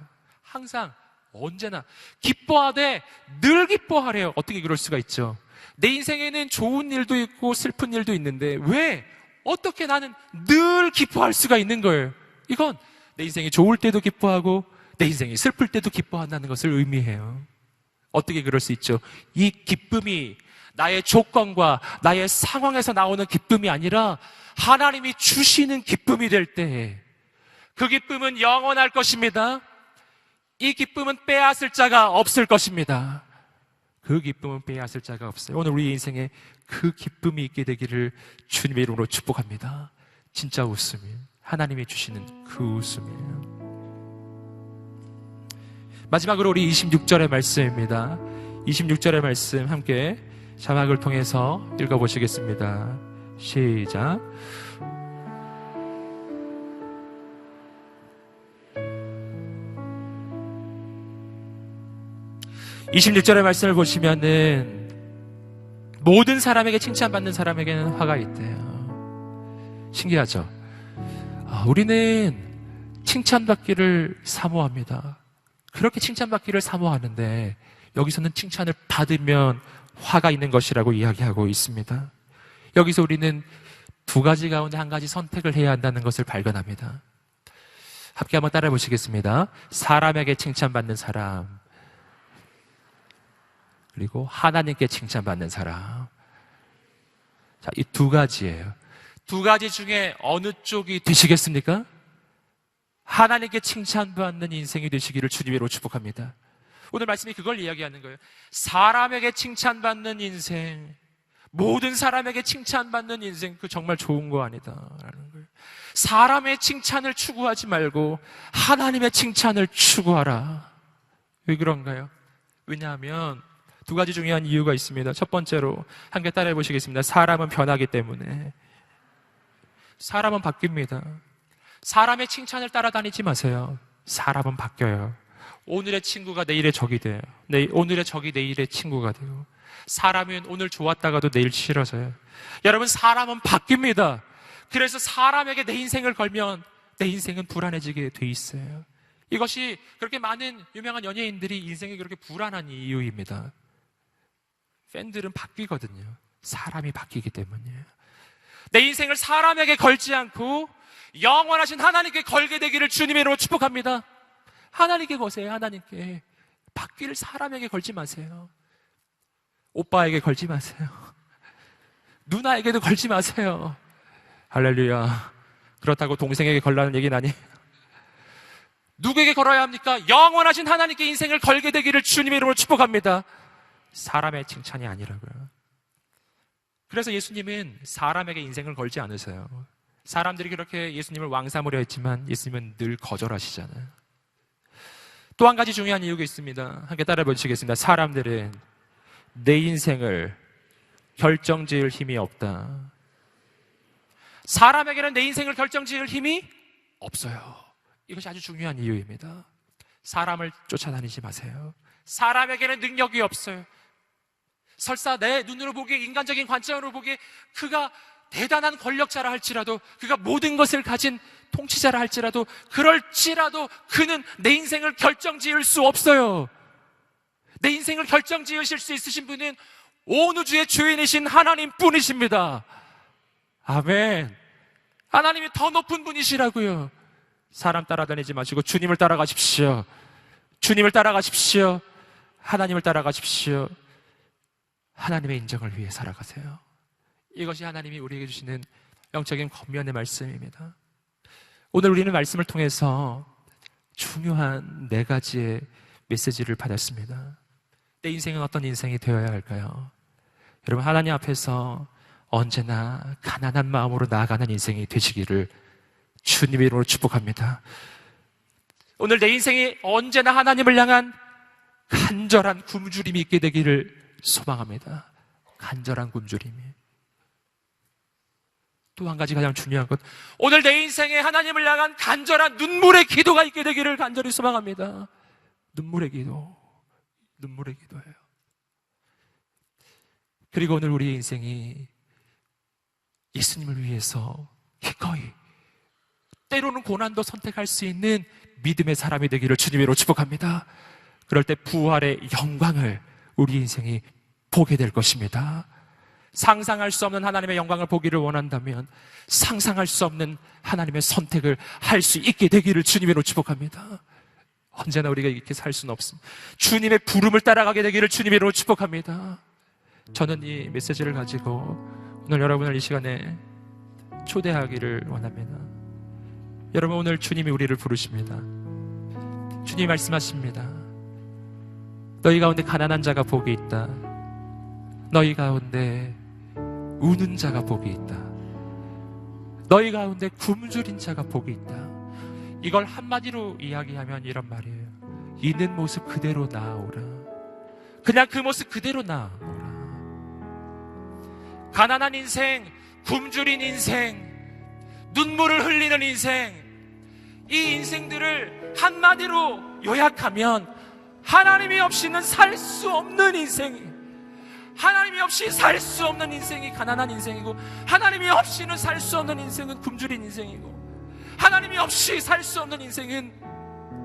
항상, 언제나 기뻐하되 늘 기뻐하래요. 어떻게 그럴 수가 있죠? 내 인생에는 좋은 일도 있고 슬픈 일도 있는데 왜 어떻게 나는 늘 기뻐할 수가 있는 거예요? 이건 내 인생이 좋을 때도 기뻐하고 내 인생이 슬플 때도 기뻐한다는 것을 의미해요. 어떻게 그럴 수 있죠? 이 기쁨이 나의 조건과 나의 상황에서 나오는 기쁨이 아니라 하나님이 주시는 기쁨이 될 때 그 기쁨은 영원할 것입니다. 이 기쁨은 빼앗을 자가 없을 것입니다. 그 기쁨은 빼앗을 자가 없어요. 오늘 우리 인생에 그 기쁨이 있게 되기를 주님의 이름으로 축복합니다. 진짜 웃음이 하나님이 주시는 그 웃음이에요. 마지막으로 우리 26절의 말씀입니다. 26절의 말씀 함께 자막을 통해서 읽어보시겠습니다. 시작. (26절의) 말씀을 보시면은 모든 사람에게 칭찬받는 사람에게는 화가 있대요. 신기하죠? 우리는 칭찬받기를 사모합니다. 그렇게 칭찬받기를 사모하는데 여기서는 칭찬을 받으면 화가 있는 것이라고 이야기하고 있습니다. 여기서 우리는 두 가지 가운데 한 가지 선택을 해야 한다는 것을 발견합니다. 함께 한번 따라해 보시겠습니다. 사람에게 칭찬받는 사람, 그리고 하나님께 칭찬받는 사람. 자, 이 두 가지예요. 두 가지 중에 어느 쪽이 되시겠습니까? 하나님께 칭찬받는 인생이 되시기를 주님으로 축복합니다. 오늘 말씀이 그걸 이야기하는 거예요. 사람에게 칭찬받는 인생, 모든 사람에게 칭찬받는 인생, 그 정말 좋은 거 아니다라는 거예요. 사람의 칭찬을 추구하지 말고 하나님의 칭찬을 추구하라. 왜 그런가요? 왜냐하면 두 가지 중요한 이유가 있습니다. 첫 번째로 함께 따라해 보시겠습니다. 사람은 변하기 때문에. 사람은 바뀝니다. 사람의 칭찬을 따라다니지 마세요. 사람은 바뀌어요. 오늘의 친구가 내일의 적이 돼요. 오늘의 적이 내일의 친구가 돼요. 사람은 오늘 좋았다가도 내일 싫어져요. 여러분, 사람은 바뀝니다. 그래서 사람에게 내 인생을 걸면 내 인생은 불안해지게 돼 있어요. 이것이 그렇게 많은 유명한 연예인들이 인생이 그렇게 불안한 이유입니다. 팬들은 바뀌거든요. 사람이 바뀌기 때문이에요. 내 인생을 사람에게 걸지 않고 영원하신 하나님께 걸게 되기를 주님의 이름으로 축복합니다. 하나님께 거세요. 하나님께. 바뀔 사람에게 걸지 마세요. 오빠에게 걸지 마세요. 누나에게도 걸지 마세요. 할렐루야. 그렇다고 동생에게 걸라는 얘기는 아니에요. 누구에게 걸어야 합니까? 영원하신 하나님께 인생을 걸게 되기를 주님의 이름으로 축복합니다. 사람의 칭찬이 아니라고요. 그래서 예수님은 사람에게 인생을 걸지 않으세요. 사람들이 그렇게 예수님을 왕삼으려 했지만 예수님은 늘 거절하시잖아요. 또 한 가지 중요한 이유가 있습니다. 함께 따라해 보시겠습니다. 사람들은 내 인생을 결정지을 힘이 없다. 사람에게는 내 인생을 결정지을 힘이 없어요. 이것이 아주 중요한 이유입니다. 사람을 쫓아다니지 마세요. 사람에게는 능력이 없어요. 설사 내 눈으로 보기에, 인간적인 관점으로 보기에 그가 대단한 권력자라 할지라도, 그가 모든 것을 가진 통치자라 할지라도, 그럴지라도 그는 내 인생을 결정지을 수 없어요. 내 인생을 결정지으실 수 있으신 분은 온 우주의 주인이신 하나님 뿐이십니다. 아멘. 하나님이 더 높은 분이시라고요. 사람 따라다니지 마시고 주님을 따라가십시오. 주님을 따라가십시오. 하나님을 따라가십시오. 하나님의 인정을 위해 살아가세요. 이것이 하나님이 우리에게 주시는 영적인 권면의 말씀입니다. 오늘 우리는 말씀을 통해서 중요한 4가지의 메시지를 받았습니다. 내 인생은 어떤 인생이 되어야 할까요? 여러분, 하나님 앞에서 언제나 가난한 마음으로 나아가는 인생이 되시기를 주님의 이름으로 축복합니다. 오늘 내 인생이 언제나 하나님을 향한 간절한 굶주림이 있게 되기를 소망합니다. 간절한 굶주림이. 또 한 가지 가장 중요한 것, 오늘 내 인생에 하나님을 향한 간절한 눈물의 기도가 있게 되기를 간절히 소망합니다. 눈물의 기도, 눈물의 기도예요. 그리고 오늘 우리의 인생이 예수님을 위해서 기꺼이, 때로는 고난도 선택할 수 있는 믿음의 사람이 되기를 주님으로 축복합니다. 그럴 때 부활의 영광을 우리 인생이 보게 될 것입니다. 상상할 수 없는 하나님의 영광을 보기를 원한다면 상상할 수 없는 하나님의 선택을 할 수 있게 되기를 주님으로 축복합니다. 언제나 우리가 이렇게 살 수는 없습니다. 주님의 부름을 따라가게 되기를 주님으로 축복합니다. 저는 이 메시지를 가지고 오늘 여러분을 이 시간에 초대하기를 원합니다. 여러분, 오늘 주님이 우리를 부르십니다. 주님이 말씀하십니다. 너희 가운데 가난한 자가 복이 있다. 너희 가운데 우는 자가 복이 있다. 너희 가운데 굶주린 자가 복이 있다. 이걸 한마디로 이야기하면 이런 말이에요. 있는 모습 그대로 나아오라. 그냥 그 모습 그대로 나아오라. 가난한 인생, 굶주린 인생, 눈물을 흘리는 인생, 이 인생들을 한마디로 요약하면 하나님이 없이는 살 수 없는 인생이, 하나님이 없이 살 수 없는 인생이 가난한 인생이고, 하나님이 없이는 살 수 없는 인생은 굶주린 인생이고, 하나님이 없이 살 수 없는 인생은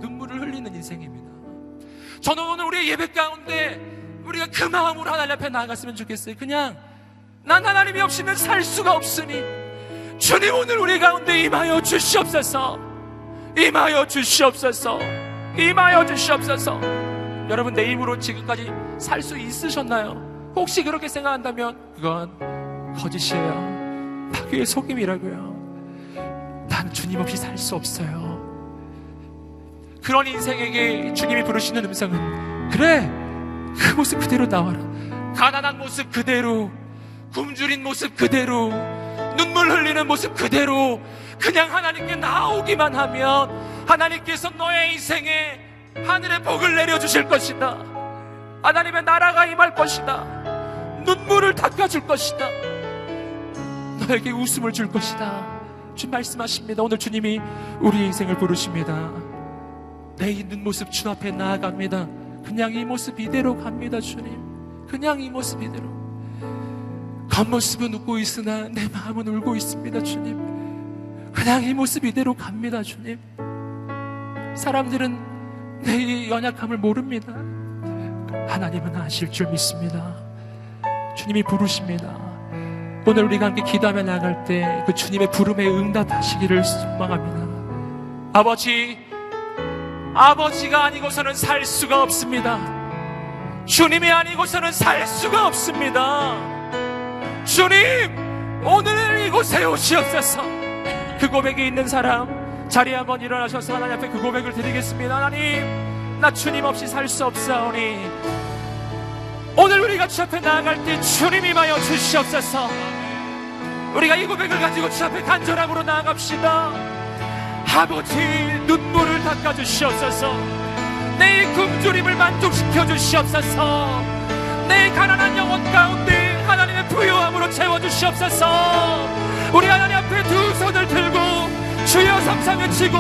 눈물을 흘리는 인생입니다. 저는 오늘 우리의 예배 가운데 우리가 그 마음으로 하나님 앞에 나아갔으면 좋겠어요. 그냥 난 하나님이 없이는 살 수가 없으니 주님, 오늘 우리 가운데 임하여 주시옵소서. 임하여 주시옵소서. 임하여 주시옵소서. 여러분, 내 힘으로 지금까지 살 수 있으셨나요? 혹시 그렇게 생각한다면 그건 거짓이에요. 마귀의 속임이라고요. 난 주님 없이 살 수 없어요. 그런 인생에게 주님이 부르시는 음성은, 그래, 그 모습 그대로 나와라. 가난한 모습 그대로, 굶주린 모습 그대로, 눈물 흘리는 모습 그대로 그냥 하나님께 나오기만 하면 하나님께서 너의 인생에 하늘의 복을 내려주실 것이다. 하나님의 나라가 임할 것이다. 눈물을 닦아줄 것이다. 너에게 웃음을 줄 것이다. 주님 말씀하십니다. 오늘 주님이 우리 인생을 부르십니다. 내 있는 모습 주 앞에 나아갑니다. 그냥 이 모습 이대로 갑니다. 주님, 그냥 이 모습 이대로. 겉모습은 웃고 있으나 내 마음은 울고 있습니다. 주님, 그냥 이 모습 이대로 갑니다. 주님, 사람들은 내 연약함을 모릅니다. 하나님은 아실 줄 믿습니다. 주님이 부르십니다. 오늘 우리가 함께 기도하며 나갈 때 그 주님의 부름에 응답하시기를 소망합니다. 아버지가 아니고서는 살 수가 없습니다. 주님이 아니고서는 살 수가 없습니다. 주님, 오늘 이곳에 오시옵소서. 그 고백이 있는 사람 자리에 한번 일어나셔서 하나님 앞에 그 고백을 드리겠습니다. 하나님, 나 주님 없이 살 수 없사오니 오늘 우리가 주 앞에 나아갈 때 주님 임하여 주시옵소서. 우리가 이 고백을 가지고 주 앞에 간절함으로 나아갑시다. 아버지, 눈물을 닦아주시옵소서. 내 굶주림을 만족시켜 주시옵소서. 내 가난한 영혼 가운데 하나님의 부요함으로 채워주시옵소서. 우리 하나님 앞에 두 손을 들고 주여 삼삼 외치고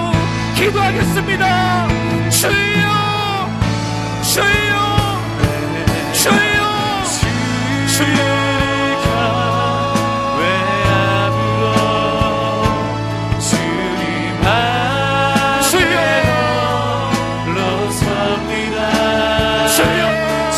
기도하겠습니다. 주여, 주여, 주여, 주여. 주여,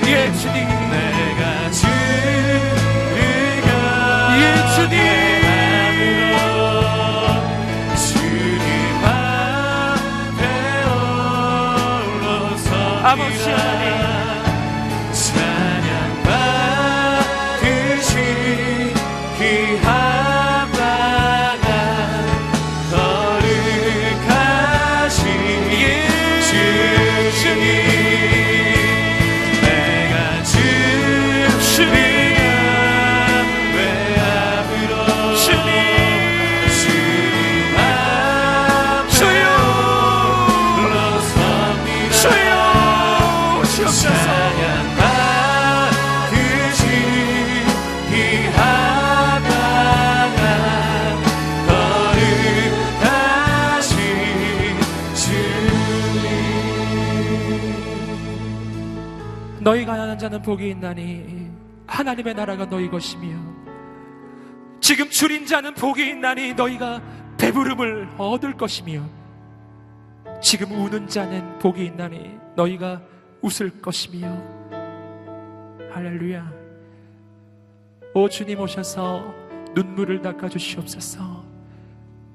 예 주님, 내가 주를 가 예 주님, 주님 앞에 올라서 아버지 하나님, 찬양 받으신 귀한 바가 거룩하신 주님, 내가 주를 외압으로 주님 앞에 올라섭니다. 찬양 받으신 귀한 바가 거룩하신 주님. 너희 가난한 자는 복이 있나니 하나님의 나라가 너희 것이며, 지금 줄인 자는 복이 있나니 너희가 배부름을 얻을 것이며, 지금 우는 자는 복이 있나니 너희가 웃을 것이며. 할렐루야. 오 주님 오셔서 눈물을 닦아주시옵소서.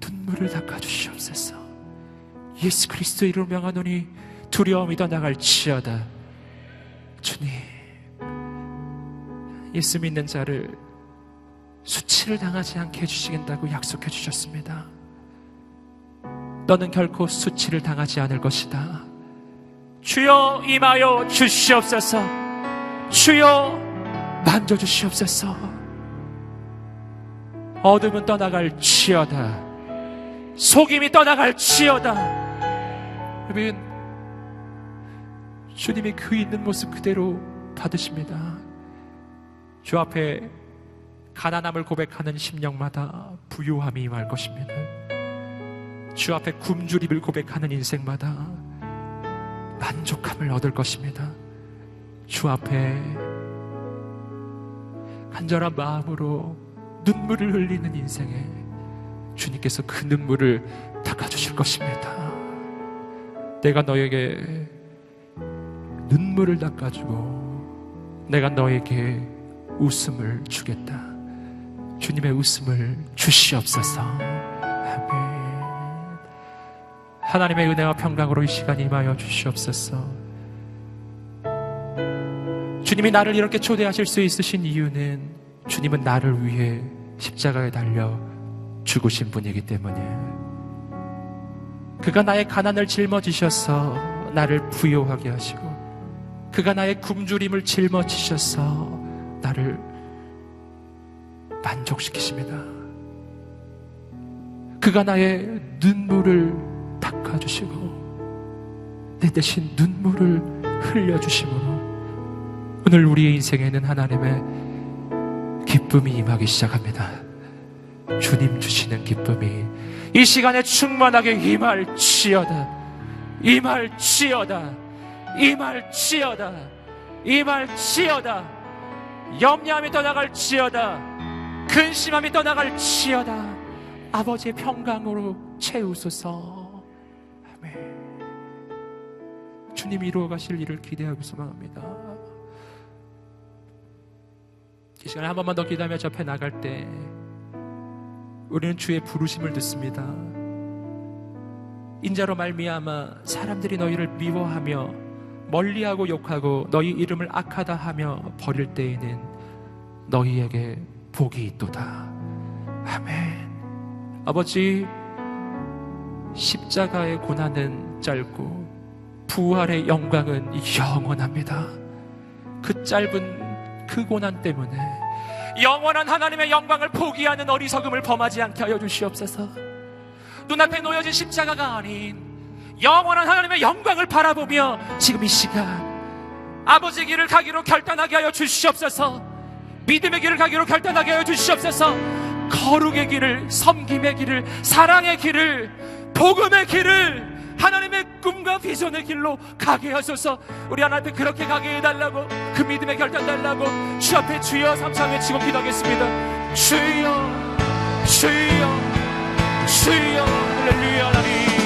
눈물을 닦아주시옵소서. 예수 그리스도의 이름으로 명하노니 두려움이 떠나갈지어다. 주님, 예수 믿는 자를 수치를 당하지 않게 해주시겠다고 약속해 주셨습니다. 너는 결코 수치를 당하지 않을 것이다. 주여 임하여 주시옵소서. 주여 만져주시옵소서. 어둠은 떠나갈지어다. 속임이 떠나갈지어다. 여러분, 주님이 그 있는 모습 그대로 받으십니다. 주 앞에 가난함을 고백하는 심령마다 부유함이 임할 것입니다. 주 앞에 굶주림을 고백하는 인생마다 만족함을 얻을 것입니다. 주 앞에 간절한 마음으로 눈물을 흘리는 인생에 주님께서 그 눈물을 닦아주실 것입니다. 내가 너에게 눈물을 닦아주고 내가 너에게 웃음을 주겠다. 주님의 웃음을 주시옵소서. 아멘. 하나님의 은혜와 평강으로 이 시간 임하여 주시옵소서. 주님이 나를 이렇게 초대하실 수 있으신 이유는 주님은 나를 위해 십자가에 달려 죽으신 분이기 때문에, 그가 나의 가난을 짊어지셔서 나를 부요하게 하시고, 그가 나의 굶주림을 짊어지셔서 나를 만족시키십니다. 그가 나의 눈물을 닦아주시고 내 대신 눈물을 흘려주심으로 오늘 우리의 인생에는 하나님의 기쁨이 임하기 시작합니다. 주님 주시는 기쁨이 이 시간에 충만하게 임할지어다. 임할지어다. 임할지어다. 임할지어다. 염려함이 떠나갈지어다. 근심함이 떠나갈지어다. 아버지의 평강으로 채우소서. 아멘. 주님이 이루어 가실 일을 기대하고 소망합니다. 이 시간에 한 번만 더 기도하며 저 앞에 나갈 때 우리는 주의 부르심을 듣습니다. 인자로 말미암아 사람들이 너희를 미워하며 멀리하고 욕하고 너희 이름을 악하다 하며 버릴 때에는 너희에게 복이 있도다. 아멘. 아버지, 십자가의 고난은 짧고 부활의 영광은 영원합니다. 그 짧은 그 고난 때문에 영원한 하나님의 영광을 포기하는 어리석음을 범하지 않게 하여 주시옵소서. 눈앞에 놓여진 십자가가 아닌 영원한 하나님의 영광을 바라보며 지금 이 시간 아버지의 길을 가기로 결단하게 하여 주시옵소서. 믿음의 길을 가기로 결단하게 하여 주시옵소서. 거룩의 길을, 섬김의 길을, 사랑의 길을, 복음의 길을, 하나님의 꿈과 비전의 길로 가게 하소서. 우리 하나님 앞에 그렇게 가게 해달라고, 그 믿음의 결단 달라고 주 앞에 주여 삼창 외치고 기도하겠습니다. 주여, 주여, 주여. 할렐루야. 하나님